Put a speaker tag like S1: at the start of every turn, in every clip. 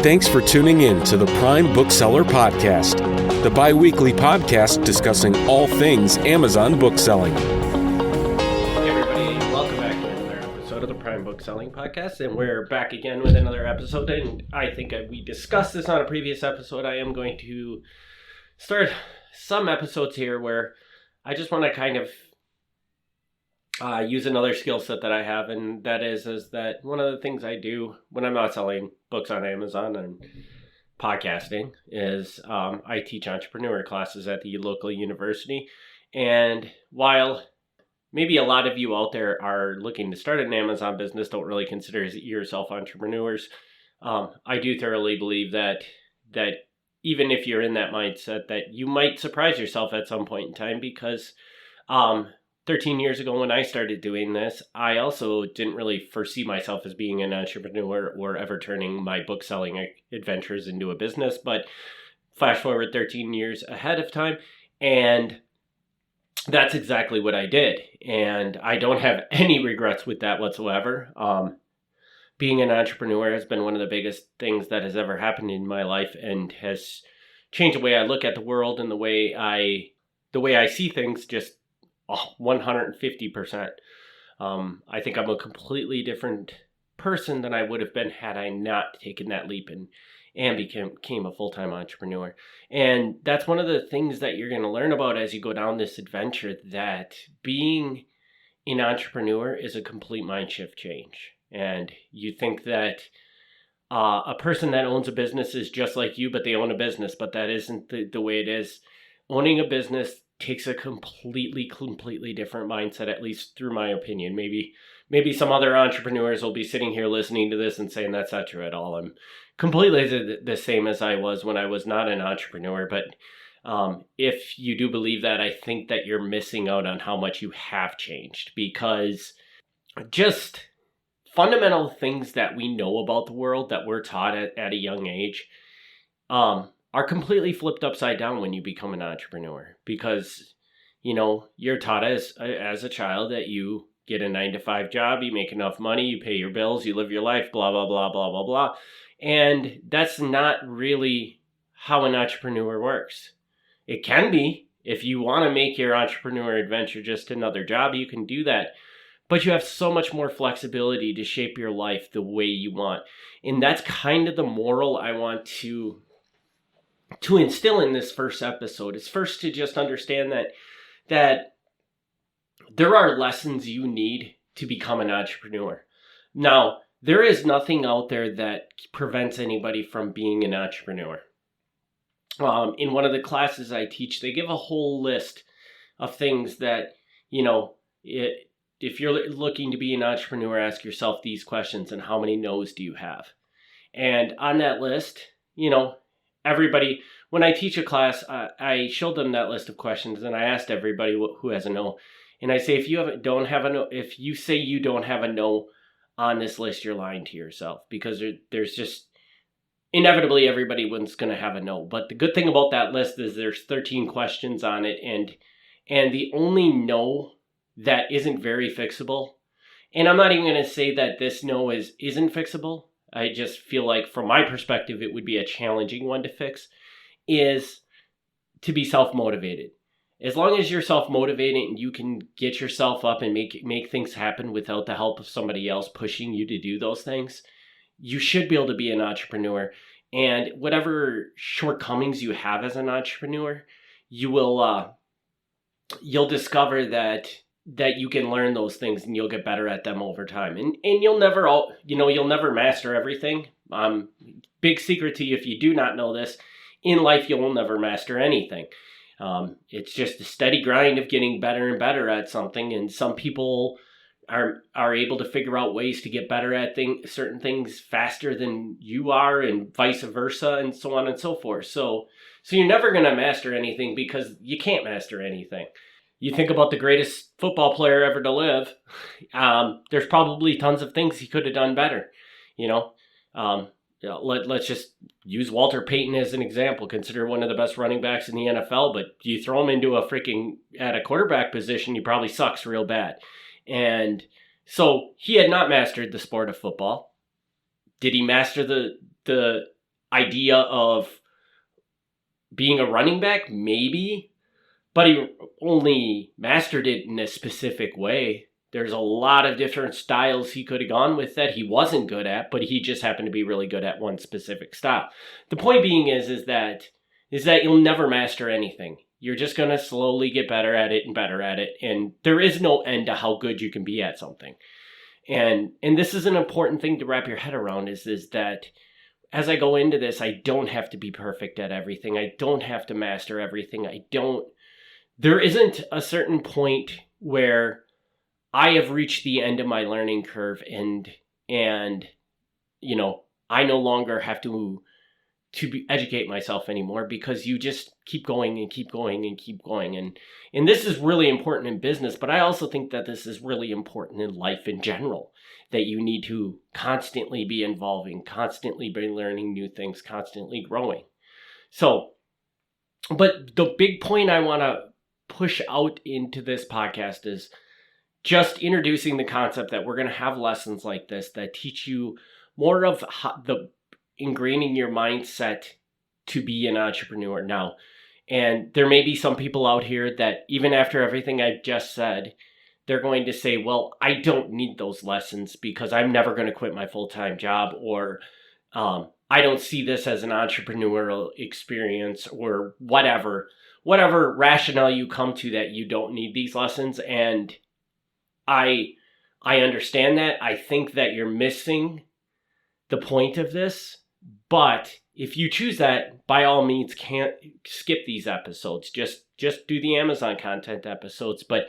S1: Thanks for tuning in to the Prime Bookseller Podcast, the bi-weekly podcast discussing all things Amazon bookselling.
S2: Hey everybody, welcome back to another episode of the Prime Bookselling Podcast, and we're back again with another episode, and I think we discussed this on a previous episode. I am going to start some episodes here where I just want to kind of use another skill set that I have, and that is that one of the things I do when I'm not selling books on Amazon and podcasting is I teach entrepreneur classes at the local university. And while maybe a lot of you out there are looking to start an Amazon business, don't really consider yourself entrepreneurs, I do thoroughly believe that even if you're in that mindset, that you might surprise yourself at some point in time, because 13 years ago when I started doing this, I also didn't really foresee myself as being an entrepreneur or ever turning my book selling adventures into a business. But flash forward 13 years ahead of time, and that's exactly what I did. And I don't have any regrets with that whatsoever. Being an entrepreneur has been one of the biggest things that has ever happened in my life, and has changed the way I look at the world and the way I see things just 150%. I think I'm a completely different person than I would have been had I not taken that leap and became a full-time entrepreneur. And that's one of the things that you're going to learn about as you go down this adventure, that being an entrepreneur is a complete mind shift change. And you think that a person that owns a business is just like you, but they own a business, but that isn't the way it is. Owning a business takes a completely different mindset, at least through my opinion. Maybe some other entrepreneurs will be sitting here listening to this and saying that's not true at all. I'm completely the same as I was when I was not an entrepreneur. But if you do believe that, I think that you're missing out on how much you have changed, because just fundamental things that we know about the world that we're taught at a young age are completely flipped upside down when you become an entrepreneur, because, you know, you're taught as a child that you get a 9-to-5 job, you make enough money, you pay your bills, you live your life, blah, blah, blah, blah, blah, blah. And that's not really how an entrepreneur works. It can be. If you want to make your entrepreneur adventure just another job, you can do that. But you have so much more flexibility to shape your life the way you want. And that's kind of the moral I want to instill in this first episode. Is first to just understand that there are lessons you need to become an entrepreneur. Now, there is nothing out there that prevents anybody from being an entrepreneur. In one of the classes I teach, they give a whole list of things that, you know, if you're looking to be an entrepreneur, ask yourself these questions: and how many no's do you have? And on that list, you know, everybody, when I teach a class, I showed them that list of questions, and I asked everybody who has a no. And I say, if you say you don't have a no on this list, you're lying to yourself, because there's just inevitably everybody was going to have a no. But the good thing about that list is there's 13 questions on it, and the only no that isn't very fixable, and I'm not even going to say that this no isn't fixable. I just feel like, from my perspective, it would be a challenging one to fix, is to be self-motivated. As long as you're self-motivated and you can get yourself up and make things happen without the help of somebody else pushing you to do those things, you should be able to be an entrepreneur. And whatever shortcomings you have as an entrepreneur, you'll discover that you can learn those things, and you'll get better at them over time. And you'll never master everything. Big secret to you, if you do not know this, in life you'll never master anything. It's just a steady grind of getting better and better at something. And some people are able to figure out ways to get better at certain things faster than you are, and vice versa, and so on and so forth. So you're never going to master anything, because you can't master anything. You think about the greatest football player ever to live, there's probably tons of things he could have done better. Let's just use Walter Payton as an example. Consider one of the best running backs in the NFL, but you throw him into at a quarterback position, he probably sucks real bad. And so he had not mastered the sport of football. Did he master the idea of being a running back? Maybe. But he only mastered it in a specific way. There's a lot of different styles he could have gone with that he wasn't good at, but he just happened to be really good at one specific style. The point being is that you'll never master anything. You're just going to slowly get better at it, and there is no end to how good you can be at something. And this is an important thing to wrap your head around is that as I go into this, I don't have to be perfect at everything. I don't have to master everything. There isn't a certain point where I have reached the end of my learning curve and you know, I no longer have to educate myself anymore, because you just keep going and keep going and keep going. And this is really important in business, but I also think that this is really important in life in general, that you need to constantly be evolving, constantly be learning new things, constantly growing. So, but the big point I want to push out into this podcast is just introducing the concept that we're going to have lessons like this that teach you more of the ingraining your mindset to be an entrepreneur now. And there may be some people out here that even after everything I just said, they're going to say, well, I don't need those lessons because I'm never going to quit my full-time job, or I don't see this as an entrepreneurial experience, or whatever rationale you come to that you don't need these lessons. And I understand that. I think that you're missing the point of this. But if you choose that, by all means, can't skip these episodes. Just do the Amazon content episodes. But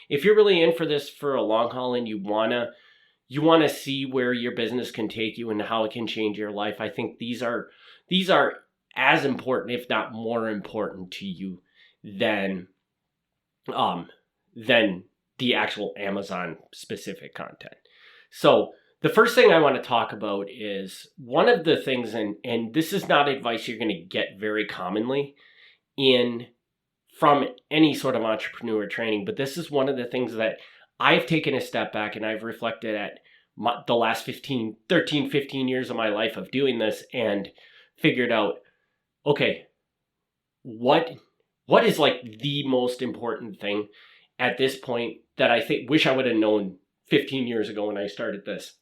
S2: if you're really in for this for a long haul and you wanna see where your business can take you and how it can change your life, I think these are as important, if not more important, to you than the actual Amazon specific content. So the first thing I want to talk about is one of the things, and this is not advice you're going to get very commonly from any sort of entrepreneur training, but this is one of the things that I've taken a step back and I've reflected at the last 15 years of my life of doing this and figured out, okay, what is like the most important thing at this point that I wish I would have known 15 years ago when I started this.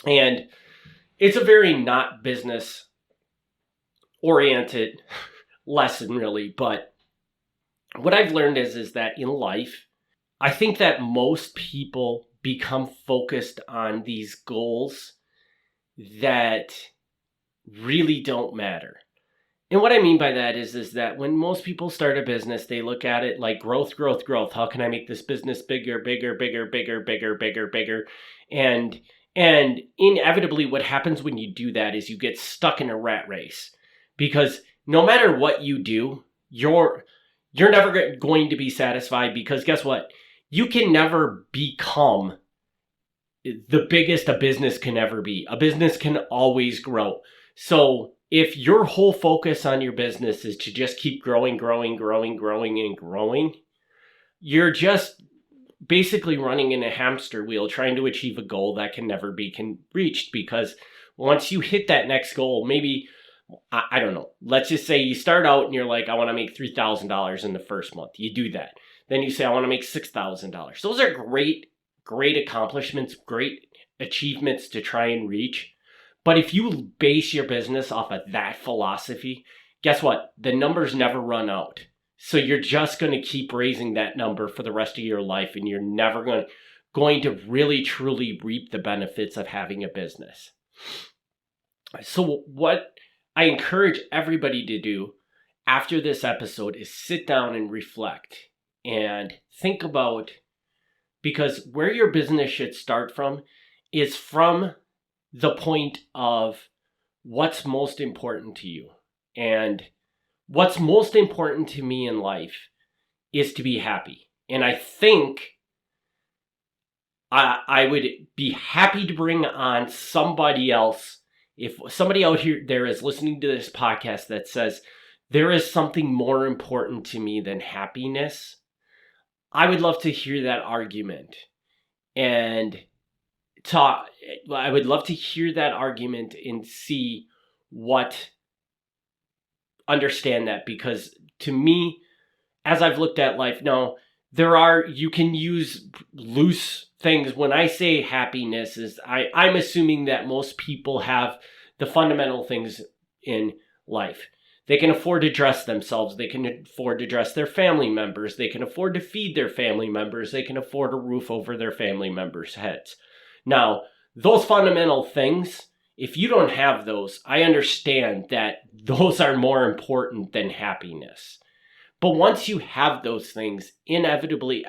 S2: And it's a very not business oriented lesson really, but what I've learned is that in life, I think that most people become focused on these goals that really don't matter. And what I mean by that is that when most people start a business, they look at it like growth. How can I make this business bigger? And inevitably what happens when you do that is you get stuck in a rat race, because no matter what you do, you're never going to be satisfied, because guess what? You can never become the biggest a business can ever be. A business can always grow. So if your whole focus on your business is to just keep growing, you're just basically running in a hamster wheel trying to achieve a goal that can never be reached. Because once you hit that next goal, maybe, I don't know, let's just say you start out and you're like, I want to make $3,000 in the first month. You do that. Then you say, I want to make $6,000. Those are great accomplishments, great achievements to try and reach. But if you base your business off of that philosophy, guess what? The numbers never run out. So you're just going to keep raising that number for the rest of your life, and you're never going to really truly reap the benefits of having a business. So what I encourage everybody to do after this episode is sit down and reflect and think about, because where your business should start from is from the point of what's most important to you. And what's most important to me in life is to be happy. And I think I would be happy to bring on somebody else. If somebody out there is listening to this podcast that says there is something more important to me than happiness, I would love to hear that argument and I would love to hear that argument and see understand that, because to me, as I've looked at life, now you can use loose things. When I say happiness, is I'm assuming that most people have the fundamental things in life. They can afford to dress themselves. They can afford to dress their family members. They can afford to feed their family members. They can afford a roof over their family members' heads. Now, those fundamental things, if you don't have those, I understand that those are more important than happiness. But once you have those things, inevitably,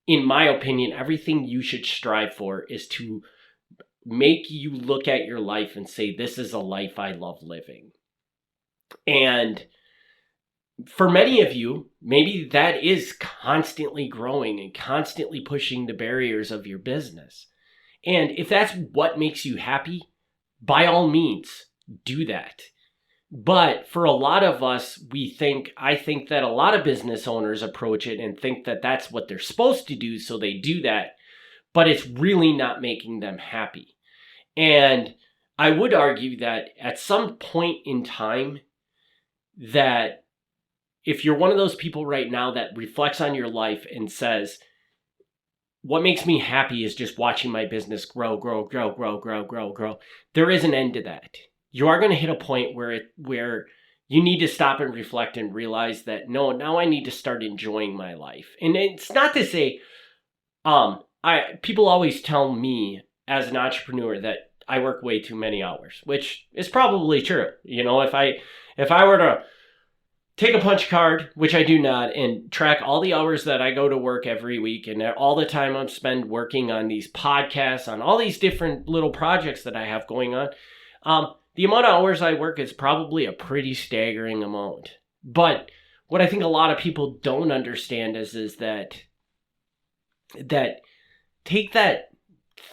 S2: in my opinion, everything you should strive for is to make you look at your life and say, this is a life I love living. And for many of you, maybe that is constantly growing and constantly pushing the barriers of your business. And if that's what makes you happy, by all means, do that. But for a lot of us, I think that a lot of business owners approach it and think that that's what they're supposed to do, so they do that, but it's really not making them happy. And I would argue that at some point in time, that if you're one of those people right now that reflects on your life and says, what makes me happy is just watching my business grow, there is an end to that. You are going to hit a point where you need to stop and reflect and realize that, no, now I need to start enjoying my life. And it's not to say, people always tell me as an entrepreneur that I work way too many hours, which is probably true. You know, if I were to take a punch card, which I do not, and track all the hours that I go to work every week and all the time I'm spent working on these podcasts, on all these different little projects that I have going on, the amount of hours I work is probably a pretty staggering amount. But what I think a lot of people don't understand is that take that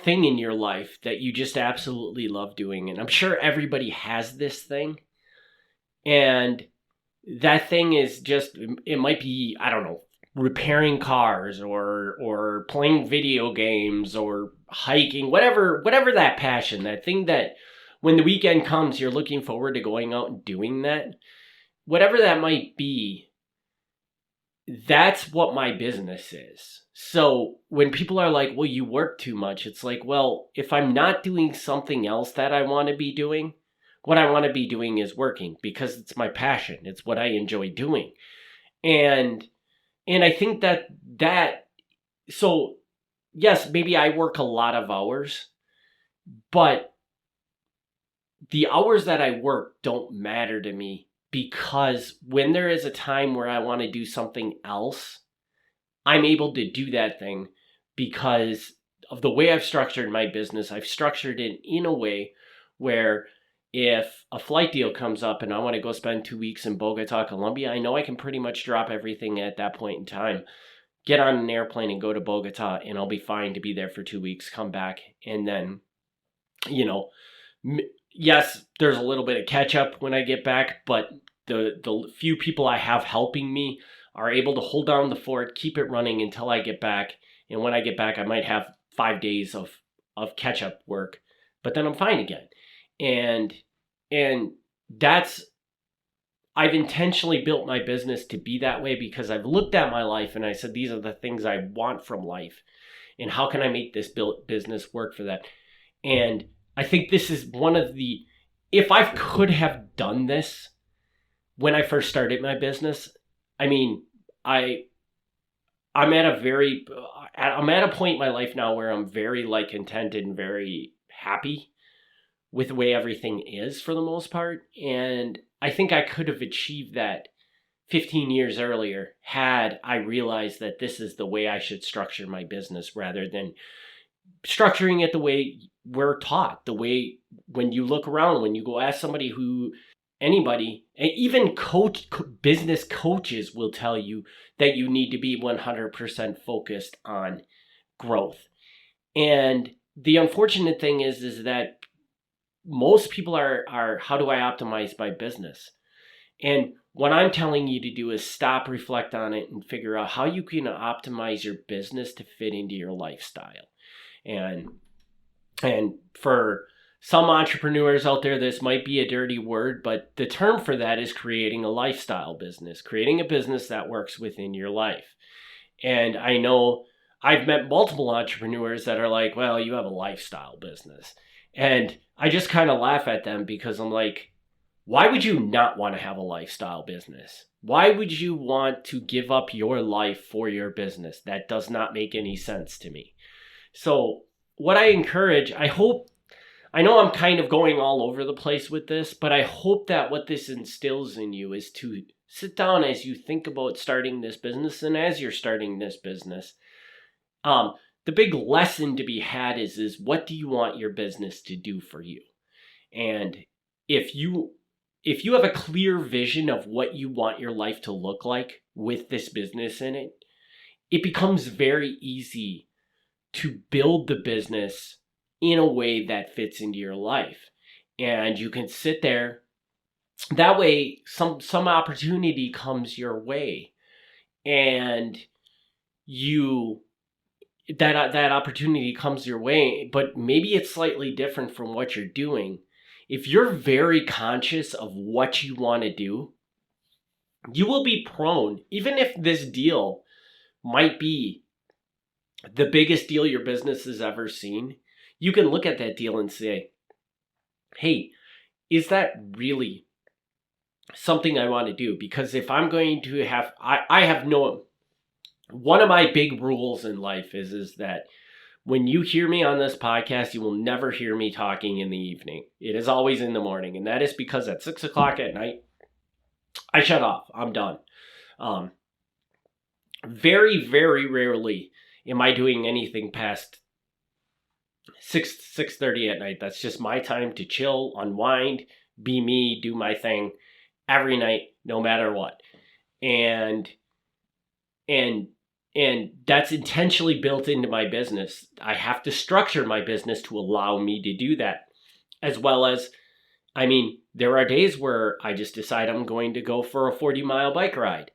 S2: thing in your life that you just absolutely love doing. And I'm sure everybody has this thing. And that thing is just, it might be, I don't know, repairing cars or playing video games or hiking, whatever that passion, that thing that when the weekend comes, you're looking forward to going out and doing that. Whatever that might be, that's what my business is. So when people are like, well, you work too much, it's like, well, if I'm not doing something else that I want to be doing, what I want to be doing is working, because it's my passion. It's what I enjoy doing. And I think so yes, maybe I work a lot of hours, but the hours that I work don't matter to me, because when there is a time where I want to do something else, I'm able to do that thing because of the way I've structured my business. I've structured it in a way where if a flight deal comes up and I want to go spend 2 weeks in Bogota, Colombia, I know I can pretty much drop everything at that point in time, get on an airplane and go to Bogota, and I'll be fine to be there for 2 weeks, come back, and then, you know, yes, there's a little bit of catch up when I get back, but the few people I have helping me are able to hold down the fort, keep it running until I get back. And when I get back, I might have 5 days of catch up work, but then I'm fine again. And I've intentionally built my business to be that way, because I've looked at my life and I said, these are the things I want from life, and how can I make this business work for that? And I think this is if I could have done this when I first started my business, I mean, I'm at a point in my life now where I'm very contented and very happy with the way everything is for the most part. And I think I could have achieved that 15 years earlier had I realized that this is the way I should structure my business, rather than structuring it the way we're taught, the way when you look around, when you go ask anybody, and even business coaches will tell you that you need to be 100% focused on growth. And the unfortunate thing is that most people are, how do I optimize my business? And what I'm telling you to do is stop, reflect on it, and figure out how you can optimize your business to fit into your lifestyle. And for some entrepreneurs out there, this might be a dirty word, but the term for that is creating a lifestyle business, creating a business that works within your life. And I know I've met multiple entrepreneurs that are like, well, you have a lifestyle business. And I just kind of laugh at them because I'm like, why would you not want to have a lifestyle business? Why would you want to give up your life for your business? That does not make any sense to me. So what I encourage, I know I'm kind of going all over the place with this, but I hope that what this instills in you is to sit down as you think about starting this business, and as you're starting this business, the big lesson to be had is what do you want your business to do for you? And if you have a clear vision of what you want your life to look like with this business in it, it becomes very easy to build the business in a way that fits into your life. And you can sit there. That way, some opportunity comes your way, and that opportunity comes your way, but maybe it's slightly different from what you're doing. If you're very conscious of what you want to do, you will be prone, even if this deal might be the biggest deal your business has ever seen, you can look at that deal and say, hey, is that really something I want to do? Because if I'm going to have, one of my big rules in life is that when you hear me on this podcast, you will never hear me talking in the evening. It is always in the morning. And that is because at 6 o'clock at night, I shut off. I'm done. Very, very rarely am I doing anything past 6:30 at night. That's just my time to chill, unwind, be me, do my thing every night, no matter what. And that's intentionally built into my business. I have to structure my business to allow me to do that. As well as, there are days where I just decide I'm going to go for a 40-mile bike ride.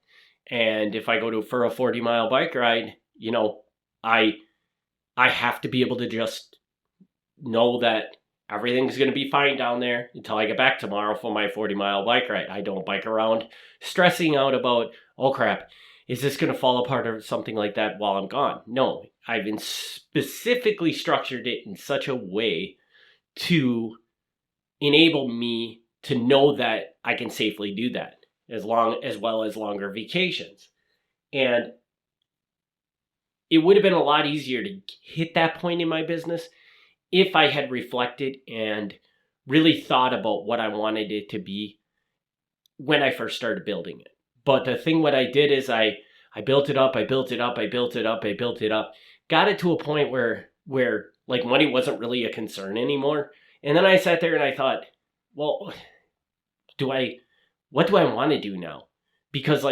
S2: And if I go for a 40-mile bike ride, I have to be able to just know that everything's going to be fine down there until I get back tomorrow for my 40-mile bike ride. I don't bike around stressing out about, oh crap, is this going to fall apart or something like that while I'm gone? No, I've been specifically structured it in such a way to enable me to know that I can safely do that, as well as longer vacations. And it would have been a lot easier to hit that point in my business if I had reflected and really thought about what I wanted it to be when I first started building it. But the thing what I did is I built it up, got it to a point where like money wasn't really a concern anymore. And then I sat there and I thought, well, what do I want to do now? Because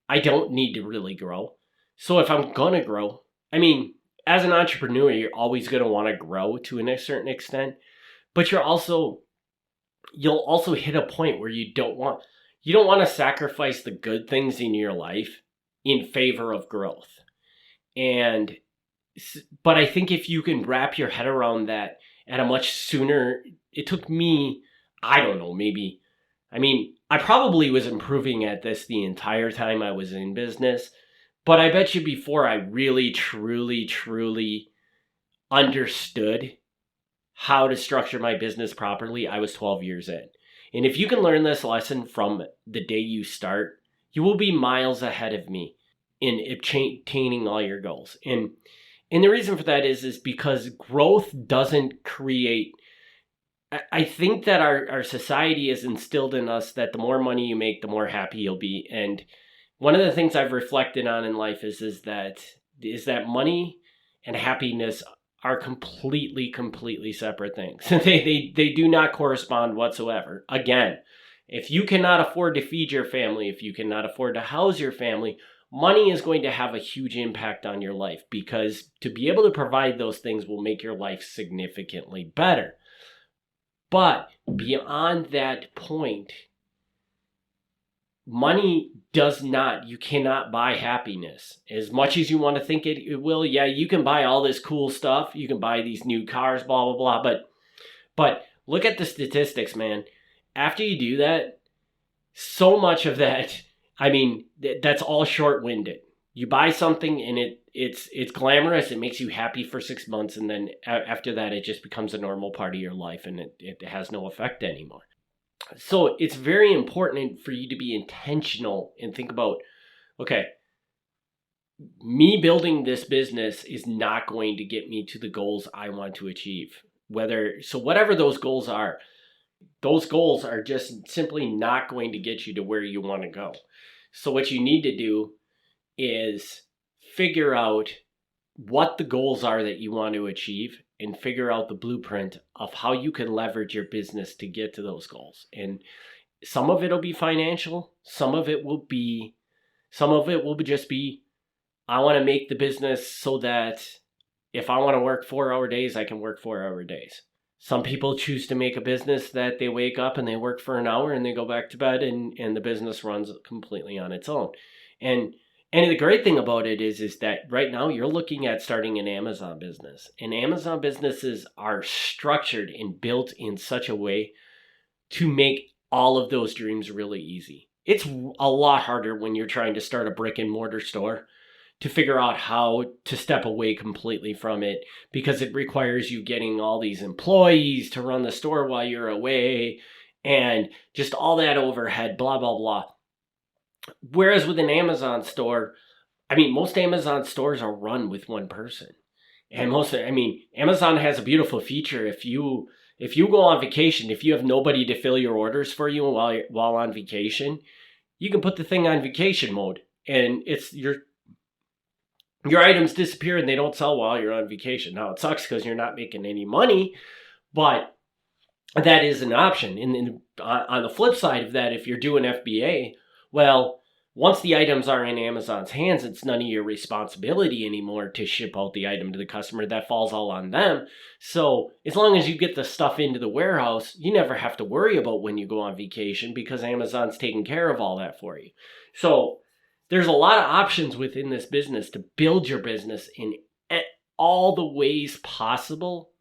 S2: I don't need to really grow. So if I'm going to grow, as an entrepreneur, you're always going to want to grow to a certain extent, but you'll also hit a point where you don't want to sacrifice the good things in your life in favor of growth. But I think if you can wrap your head around that at a much sooner, it took me, I don't know, maybe, I probably was improving at this the entire time I was in business, but I bet you before I really, truly, truly understood how to structure my business properly, I was 12 years in. And if you can learn this lesson from the day you start, you will be miles ahead of me in attaining all your goals. And the reason for that is because growth doesn't create... I think that our society has instilled in us that the more money you make, the more happy you'll be. And one of the things I've reflected on in life is that money and happiness are completely separate things. They do not correspond whatsoever. Again, if you cannot afford to feed your family, if you cannot afford to house your family, money is going to have a huge impact on your life, because to be able to provide those things will make your life significantly better. But beyond that point, money you cannot buy happiness. As much as you want to think it will, yeah, you can buy all this cool stuff. You can buy these new cars, blah, blah, blah. But look at the statistics, man. After you do that, so much of that, I mean, that's all short-winded. You buy something and it's glamorous. It makes you happy for 6 months. And then after that, it just becomes a normal part of your life and it has no effect anymore. So it's very important for you to be intentional and think about, okay, me building this business is not going to get me to the goals I want to achieve. Whatever those goals are just simply not going to get you to where you want to go. So what you need to do is figure out what the goals are that you want to achieve and figure out the blueprint of how you can leverage your business to get to those goals. And some of it will be financial. Some of it will just be, I want to make the business so that if I want to work 4-hour days, I can work 4-hour days. Some people choose to make a business that they wake up and they work for an hour and they go back to bed and the business runs completely on its own. And the great thing about it is that right now you're looking at starting an Amazon business. And Amazon businesses are structured and built in such a way to make all of those dreams really easy. It's a lot harder when you're trying to start a brick and mortar store to figure out how to step away completely from it, because it requires you getting all these employees to run the store while you're away and just all that overhead, blah, blah, blah. Whereas with an Amazon store, I mean, most Amazon stores are run with one person. And Amazon has a beautiful feature. If you go on vacation, if you have nobody to fill your orders for you while on vacation, you can put the thing on vacation mode and your items disappear and they don't sell while you're on vacation. Now, it sucks because you're not making any money, but that is an option. And on the flip side of that, if you're doing FBA, well, once the items are in Amazon's hands, it's none of your responsibility anymore to ship out the item to the customer. That falls all on them. So as long as you get the stuff into the warehouse, you never have to worry about when you go on vacation because Amazon's taking care of all that for you. So there's a lot of options within this business to build your business in all the ways possible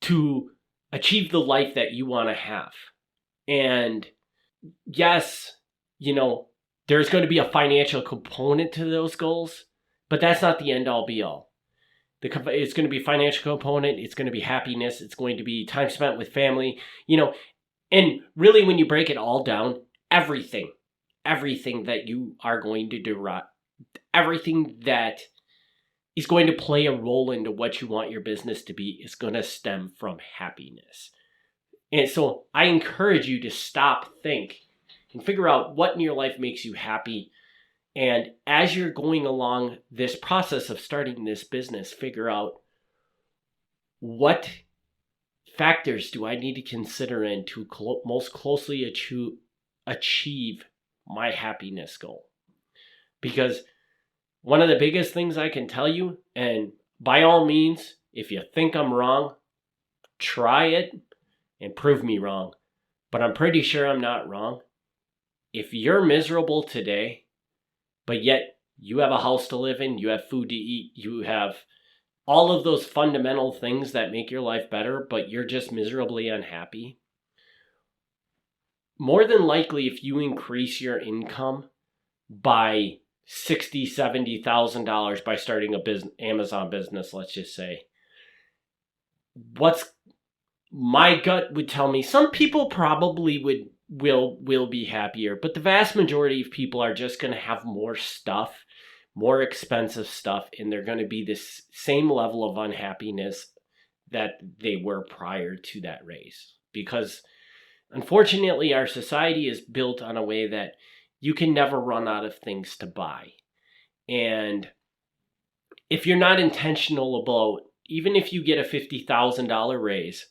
S2: to achieve the life that you want to have. And yes, there's going to be a financial component to those goals, but that's not the end all be all. It's going to be a financial component. It's going to be happiness. It's going to be time spent with family, and really when you break it all down, everything that you are going to do, everything that is going to play a role into what you want your business to be is going to stem from happiness. And so I encourage you to stop, think, and figure out what in your life makes you happy. And as you're going along this process of starting this business, figure out what factors do I need to consider in to most closely achieve my happiness goal. Because one of the biggest things I can tell you, and by all means, if you think I'm wrong, try it and prove me wrong. But I'm pretty sure I'm not wrong. If you're miserable today, but yet you have a house to live in, you have food to eat, you have all of those fundamental things that make your life better, but you're just miserably unhappy, more than likely, if you increase your income by $60,000, $70,000 by starting a Amazon business, let's just say, what's my gut would tell me some people probably will be happier, but the vast majority of people are just going to have more stuff, more expensive stuff, and they're going to be this same level of unhappiness that they were prior to that raise. Because unfortunately, our society is built on a way that you can never run out of things to buy. And if you're not intentional about, even if you get a $50,000 raise,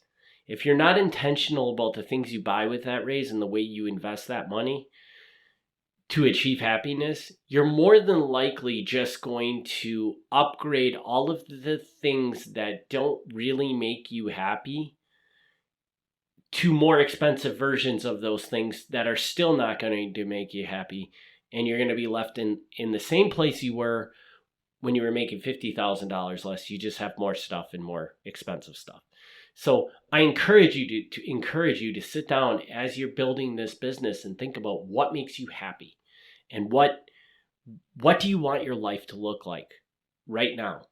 S2: if you're not intentional about the things you buy with that raise and the way you invest that money to achieve happiness, you're more than likely just going to upgrade all of the things that don't really make you happy to more expensive versions of those things that are still not going to make you happy. And you're going to be left in the same place you were when you were making $50,000 less. You just have more stuff and more expensive stuff. So I encourage you to encourage you to sit down as you're building this business and think about what makes you happy and what do you want your life to look like right now,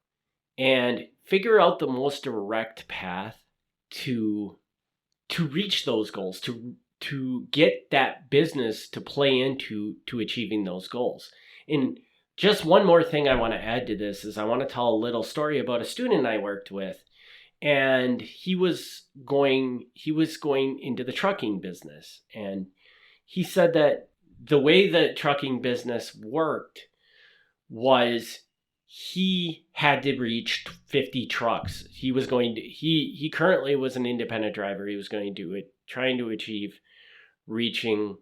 S2: and figure out the most direct path to reach those goals, to get that business to play into achieving those goals. And just one more thing I want to add to this is I want to tell a little story about a student I worked with, and he was going into the trucking business, and he said that the way the trucking business worked was he had to reach 50 trucks. He was going to, he currently was an independent driver. He was going to do it, trying to achieve reaching,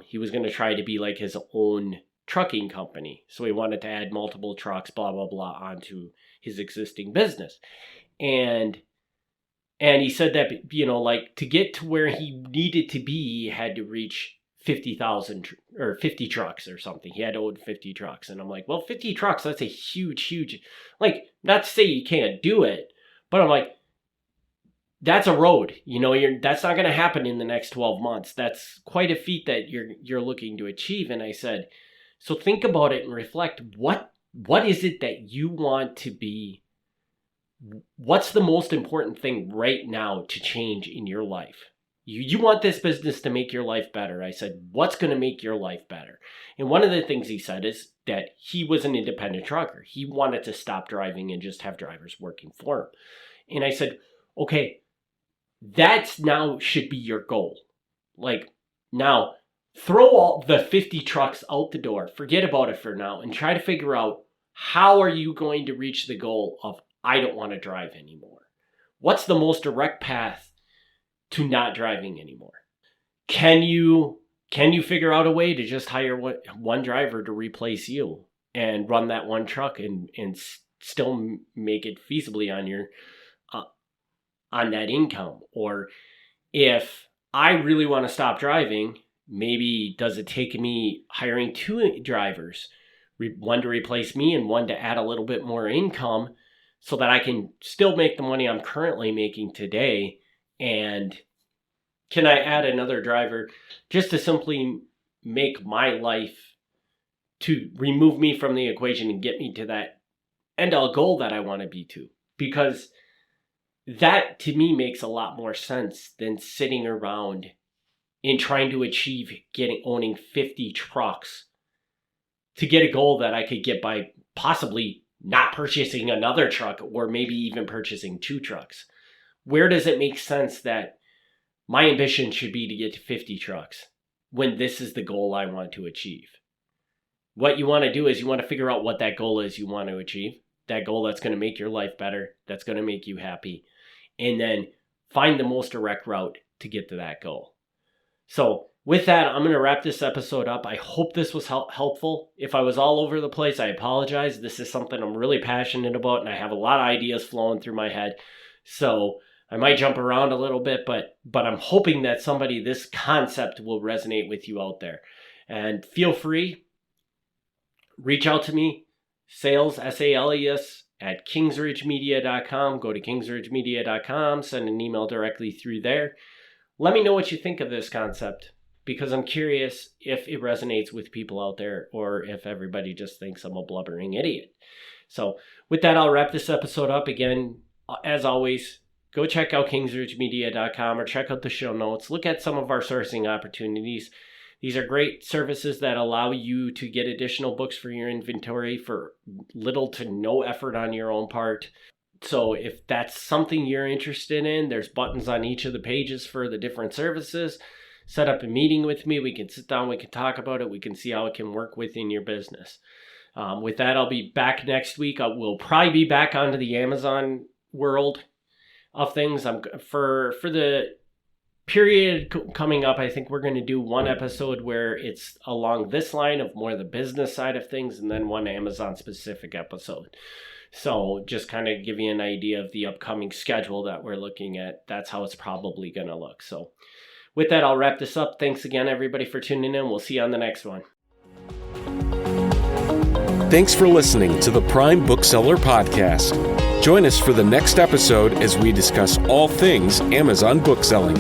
S2: he was going to try to be like his own trucking company. So he wanted to add multiple trucks, blah, blah, blah, onto his existing business. And he said that, like to get to where he needed to be, he had to reach 50,000 or 50 trucks or something. He had to own 50 trucks. And I'm like, well, 50 trucks, that's a huge, like, not to say you can't do it, but I'm like, that's a road, that's not going to happen in the next 12 months. That's quite a feat that you're looking to achieve. And I said, so think about it and reflect, what is it that you want to be? What's the most important thing right now to change in your life? You want this business to make your life better. I said, what's going to make your life better? And one of the things he said is that he was an independent trucker. He wanted to stop driving and just have drivers working for him. And I said, okay, that's now should be your goal. Like, now throw all the 50 trucks out the door. Forget about it for now and try to figure out, how are you going to reach the goal of, I don't want to drive anymore? What's the most direct path to not driving anymore? Can you figure out a way to just hire one driver to replace you and run that one truck and still make it feasibly on your on that income? Or if I really want to stop driving, maybe does it take me hiring 2 drivers, one to replace me and one to add a little bit more income, so that I can still make the money I'm currently making today? And can I add another driver just to simply make my life, to remove me from the equation and get me to that end all goal that I want to be to? Because that to me makes a lot more sense than sitting around and trying to achieve owning 50 trucks to get a goal that I could get by possibly not purchasing another truck, or maybe even purchasing 2 trucks. Where does it make sense that my ambition should be to get to 50 trucks when this is the goal I want to achieve? What you want to do is you want to figure out what that goal is you want to achieve, that goal that's going to make your life better, that's going to make you happy, and then find the most direct route to get to that goal. So with that, I'm going to wrap this episode up. I hope this was helpful. If I was all over the place, I apologize. This is something I'm really passionate about, and I have a lot of ideas flowing through my head. So I might jump around a little bit, but I'm hoping that this concept will resonate with you out there. And feel free, reach out to me, sales, SALES, at kingsridgemedia.com. Go to kingsridgemedia.com, send an email directly through there. Let me know what you think of this concept, because I'm curious if it resonates with people out there, or if everybody just thinks I'm a blubbering idiot. So with that, I'll wrap this episode up. Again, as always, go check out kingsridgemedia.com or check out the show notes. Look at some of our sourcing opportunities. These are great services that allow you to get additional books for your inventory for little to no effort on your own part. So if that's something you're interested in, there's buttons on each of the pages for the different services. Set up a meeting with me. We can sit down. We can talk about it. We can see how it can work within your business. With that, I'll be back next week. We'll probably be back onto the Amazon world of things. For the period coming up, I think we're going to do one episode where it's along this line of more the business side of things, and then one Amazon specific episode. So just kind of give you an idea of the upcoming schedule that we're looking at. That's how it's probably going to look. So with that, I'll wrap this up. Thanks again, everybody, for tuning in. We'll see you on the next one.
S1: Thanks for listening to the Prime Bookseller Podcast. Join us for the next episode as we discuss all things Amazon bookselling.